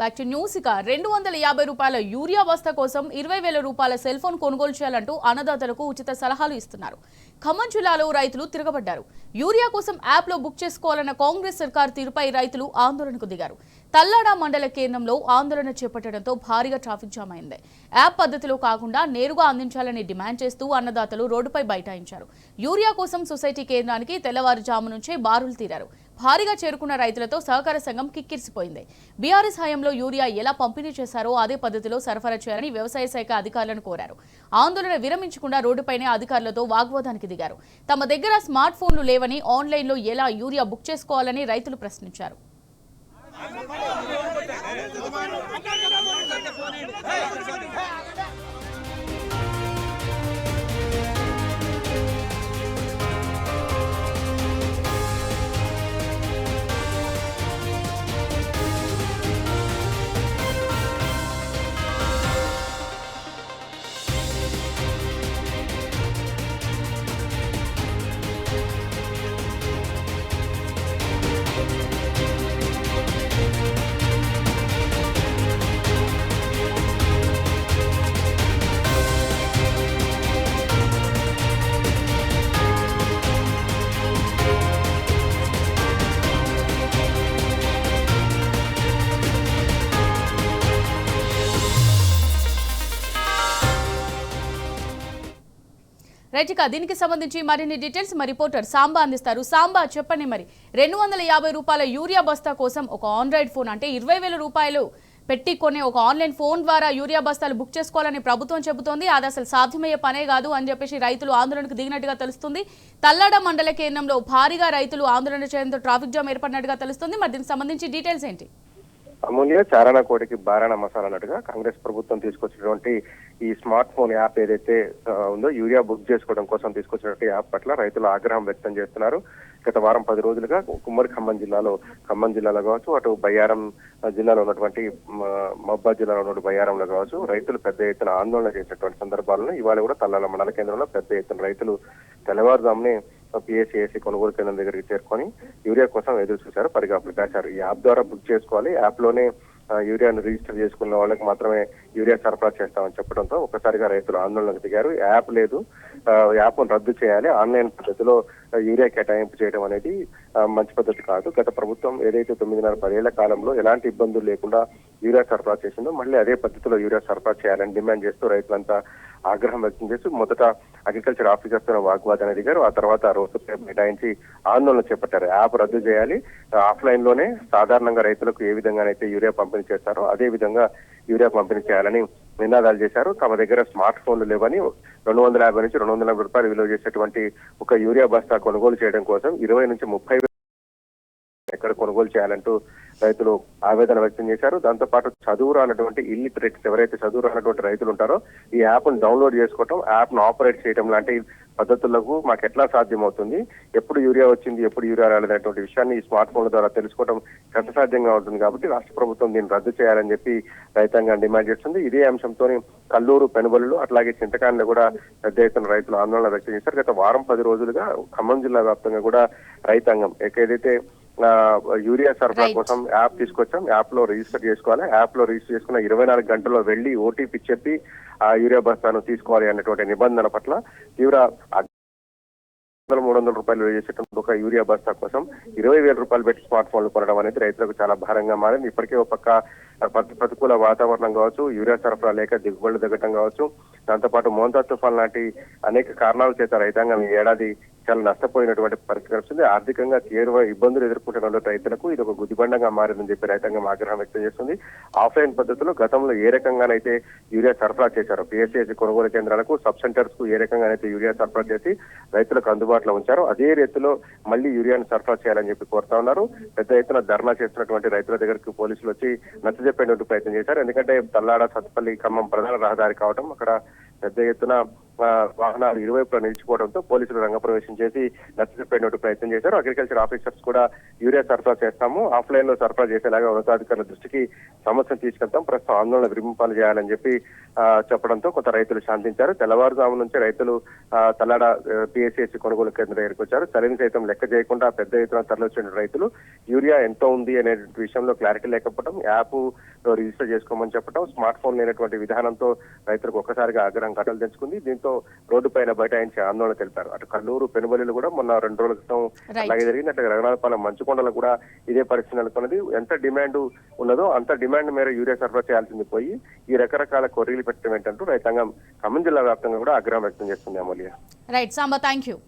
Back to news. ఇక 250 రూపాయల urea బస్తా కోసం 20,000 రూపాయల సెల్ ఫోన్ కొనుగోలు చేయాలంటూ అన్నదాతలకు ఉచిత సలహాలు ఇస్తున్నారు. ఖమ్మం జిల్లాలో రైతులు తిరగబడ్డారు. యూరియా కోసం యాప్లో బుక్ చేసుకోవాలన్న కాంగ్రెస్ సర్కార్ తీరుపై రైతులు ఆందోళనకు దిగారు. తల్లాడ మండల కేంద్రంలో ఆందోళన చేపట్టడంతో భారీగా ట్రాఫిక్ జామ్ అయింది. యాప్ పద్ధతిలో కాకుండా నేరుగా అందించాలని డిమాండ్ చేస్తూ అన్నదాతలు రోడ్డుపై బైఠాయించారు. యూరియా కోసం సొసైటీ కేంద్రానికి తెల్లవారుజాము నుంచే బారులు తీరారు. భారీగా చేరుకున్న రైతులతో సహకార సంఘం కిక్కిరిసిపోయింది. బీఆర్ఎస్ హయాంలో యూరియా ఎలా పంపిణీ చేశారో అదే పద్ధతిలో సరఫరా చేయాలని వ్యవసాయ శాఖ అధికారులను కోరారు. ఆందోళన విరమించకుండా రోడ్డుపైనే అధికారులతో వాగ్వాదానికి దిగారు. తమ దగ్గర స్మార్ట్ ఫోన్లు లేవని ఆన్లైన్లో ఎలా యూరియా బుక్ చేసుకోవాలని రైతులు ప్రశ్నించారు. రైట్, ఇక దీనికి సంబంధించి మరిన్ని డీటెయిల్స్ మా రిపోర్టర్ సాంబా అందిస్తారు. సాంబా, చెప్పండి, మరి 250 రూపాయల యూరియా బస్తా కోసం ఒక ఆండ్రాయిడ్ ఫోన్ అంటే 20,000 రూపాయలు పెట్టి కొనే ఒక ఆన్లైన్ ఫోన్ ద్వారా యూరియా బస్తాలు బుక్ చేసుకోవాలని ప్రభుత్వం చెబుతోంది. అది అసలు సాధ్యమయ్యే పనే కాదు అని చెప్పేసి రైతులు ఆందోళనకు దిగినట్టుగా తెలుస్తుంది. తల్లాడ మండల కేంద్రంలో భారీగా రైతులు ఆందోళన చేయడంతో ట్రాఫిక్ జామ్ ఏర్పడినట్టుగా తెలుస్తుంది. మరి దీనికి సంబంధించి డీటెయిల్స్ ఏంటి? అమూల్య, చారణ కోడికి బారాణ మసాలా అన్నట్టుగా కాంగ్రెస్ ప్రభుత్వం తీసుకొచ్చినటువంటి ఈ స్మార్ట్ ఫోన్ యాప్ ఏదైతే ఉందో యూరియా బుక్ చేసుకోవడం కోసం తీసుకొచ్చినటువంటి యాప్ పట్ల రైతులు ఆగ్రహం వ్యక్తం చేస్తున్నారు. గత వారం 10 రోజులుగా ఉమ్మడి ఖమ్మం జిల్లాలో కావచ్చు, అటు బయ్యారం జిల్లాలో ఉన్నటువంటి మహబూబాద్ జిల్లాలో ఉన్నటువంటి బయ్యారంలో కావచ్చు రైతులు పెద్ద ఎత్తున ఆందోళన చేసినటువంటి సందర్భాలను ఇవాళ కూడా తల్లాల మండల కేంద్రంలో పెద్ద ఎత్తున రైతులు తెల్లవారుజామునే పిఎస్సిఎస్సి కొనుగోలు కేంద్రం దగ్గరికి చేరుకొని యూరియా కోసం ఎదురు చూశారు, పరిగాపులు కాశారు. ఈ యాప్ ద్వారా బుక్ చేసుకోవాలి, యాప్ లోనే యూరియాను రిజిస్టర్ చేసుకున్న వాళ్ళకి మాత్రమే యూరియా సరఫరా చేస్తామని చెప్పడంతో ఒక్కసారిగా రైతులు ఆందోళనకు దిగారు. యాప్ లేదు, యాప్ను రద్దు చేయాలి, ఆన్లైన్ పద్ధతిలో యూరియా కేటాయింపు చేయడం అనేది మంచి పద్ధతి కాదు. గత ప్రభుత్వం ఏదైతే 9.5-10 ఏళ్ల కాలంలో ఎలాంటి ఇబ్బందులు లేకుండా యూరియా సరఫరా చేసిందో మళ్ళీ అదే పద్ధతిలో యూరియా సరఫరా చేయాలని డిమాండ్ చేస్తూ రైతులంతా ఆగ్రహం వ్యక్తం చేస్తూ మొదట అగ్రికల్చర్ ఆఫీసర్తో వాగ్వాదాన్ని దిగారు. ఆ తర్వాత రోడ్డుపై బైఠాయించి ఆందోళన చేపట్టారు. యాప్ రద్దు చేయాలి, ఆఫ్లైన్ లోనే సాధారణంగా రైతులకు ఏ విధంగానైతే యూరియా పంపిణీ చేస్తారో అదే విధంగా యూరియా పంపిణీ చేయాలని నినాదాలు చేశారు. తమ దగ్గర స్మార్ట్ ఫోన్లు లేవని 250 నుంచి 240 రూపాయలు విలువ చేసేటువంటి ఒక యూరియా బస్తా కొనుగోలు చేయడం కోసం 20 నుంచి 30 ఎక్కడ కొనుగోలు చేయాలంటూ రైతులు ఆవేదన వ్యక్తం చేశారు. దాంతో పాటు చదువు రానటువంటి ఇల్లిటరేట్స్ ఎవరైతే చదువు రానటువంటి రైతులు ఉంటారో ఈ యాప్ ను డౌన్లోడ్ చేసుకోవటం, యాప్ ను ఆపరేట్ చేయడం లాంటి పద్ధతులకు మాకు ఎట్లా సాధ్యమవుతుంది, ఎప్పుడు యూరియా వచ్చింది ఎప్పుడు యూరియా రాలేదనేటువంటి విషయాన్ని ఈ స్మార్ట్ ఫోన్ల ద్వారా తెలుసుకోవడం కష్టసాధ్యంగా ఉంటుంది. కాబట్టి రాష్ట్ర ప్రభుత్వం దీన్ని రద్దు చేయాలని చెప్పి రైతాంగం డిమాండ్ చేస్తుంది. ఇదే అంశంతో కల్లూరు, పెనుబల్లు అట్లాగే చింతకాయలు కూడా పెద్ద ఎత్తున రైతులు ఆందోళన వ్యక్తం చేశారు. గత వారం 10 రోజులుగా ఖమ్మం జిల్లా వ్యాప్తంగా కూడా రైతాంగం ఏదైతే యూరియా సరఫరా కోసం యాప్ తీసుకొచ్చాం, యాప్ లో రిజిస్టర్ చేసుకోవాలి, యాప్ లో రిజిస్టర్ చేసుకున్న 24 గంటల్లో వెళ్లి ఓటీపీ చెప్పి ఆ యూరియా బస్తాను తీసుకోవాలి అన్నటువంటి నిబంధన పట్ల తీవ్ర 300 రూపాయలు చేసేటువంటి ఒక యూరియా బస్తా కోసం 20,000 రూపాయలు పెట్టి స్మార్ట్ ఫోన్లు కొనడం అనేది రైతులకు చాలా భారంగా మారింది. ఇప్పటికే ఒక పక్క ప్రతికూల వాతావరణం కావచ్చు, యూరియా సరఫరా లేక దిగుబడులు తగ్గటం కావచ్చు, దాంతోపాటు మోంతా తుఫాన్ లాంటి అనేక కారణాల చేత రైతాంగం ఈ ఏడాది చాలా నష్టపోయినటువంటి పరిస్థితి కనిపిస్తుంది. ఆర్థికంగా తీవ్ర ఇబ్బందులు ఎదుర్కొంటున్న రైతులకు ఇది ఒక గుదిబండంగా మారిందని చెప్పి రైతాంగం ఆగ్రహం వ్యక్తం చేస్తుంది. ఆఫ్లైన్ పద్ధతిలో గతంలో ఏ రకంగానైతే యూరియా సరఫరా చేశారో పిఎస్సిఎస్సి కొనుగోలు కేంద్రాలకు, సబ్ సెంటర్స్ కు ఏ రకంగానైతే యూరియా సరఫరా చేసి రైతులకు అందుబాటులో ఉంచారో అదే రీతిలో మళ్ళీ యూరియాను సరఫరా చేయాలని చెప్పి కోరుతా ఉన్నారు. పెద్ద ఎత్తున ధర్నా చేస్తున్నటువంటి రైతుల దగ్గరకు పోలీసులు వచ్చి నచ్చజెప్పేటువంటి ప్రయత్నం చేశారు. ఎందుకంటే తల్లాడ, సత్తుపల్లి, ఖమ్మం ప్రధాన రహదారి కావడం అక్కడ పెద్ద ఎత్తున వాహనాలు ఇరువైపులా నిలిచిపోవడంతో పోలీసులు రంగప్రవేశం చేసి నచ్చజెప్పేటువంటి ప్రయత్నం చేశారు. అగ్రికల్చర్ ఆఫీసర్స్ కూడా యూరియా సరఫరా చేస్తాము, ఆఫ్లైన్ లో సరఫరా చేసేలాగా ఉన్నతాధికారుల దృష్టికి సమస్యను తీసుకెళ్తాం, ప్రస్తుతం ఆందోళన విరమింపాలు చేయాలని చెప్పి చెప్పడంతో కొంత రైతులు శాంతించారు. తెల్లవారుజాము నుంచి రైతులు తల్లాడ పిఎస్సిఎస్సి కొనుగోలు కేంద్రం దగ్గరికి వచ్చారు. చలిని సైతం లెక్క చేయకుండా పెద్ద ఎత్తున తరలివచ్చిన రైతులు యూరియా ఎంత ఉంది అనే విషయంలో క్లారిటీ లేకపోవడం, యాప్ రిజిస్టర్ చేసుకోమని చెప్పడం, స్మార్ట్ ఫోన్ లేనటువంటి విధానంతో రైతులకు ఒక్కసారిగా ఆగ్రహం కట్టలు తెచ్చుకుంది. దీంతో రోడ్డుపైన బైఠాయించి ఆందోళన తెలిపారు. అటు కల్లూరు, పెనుబలిలో కూడా మొన్న 2 రోజుల క్రితం అలాగే జరిగింది. అటు రఘునాథపాలెం, మంచుకొండలో కూడా ఇదే పరిస్థితి నెలకొన్నది. ఎంత డిమాండ్ ఉన్నదో అంత డిమాండ్ మేర యూరియా సరఫరా చేయాల్సింది పోయి ఈ రకరకాల కొర్రీలు పెట్టడం ఏంటంటూ రైతాంగం ఖమ్మం జిల్లా వ్యాప్తంగా కూడా ఆగ్రహం వ్యక్తం చేస్తుంది. Amulya. Right Samba, thank you.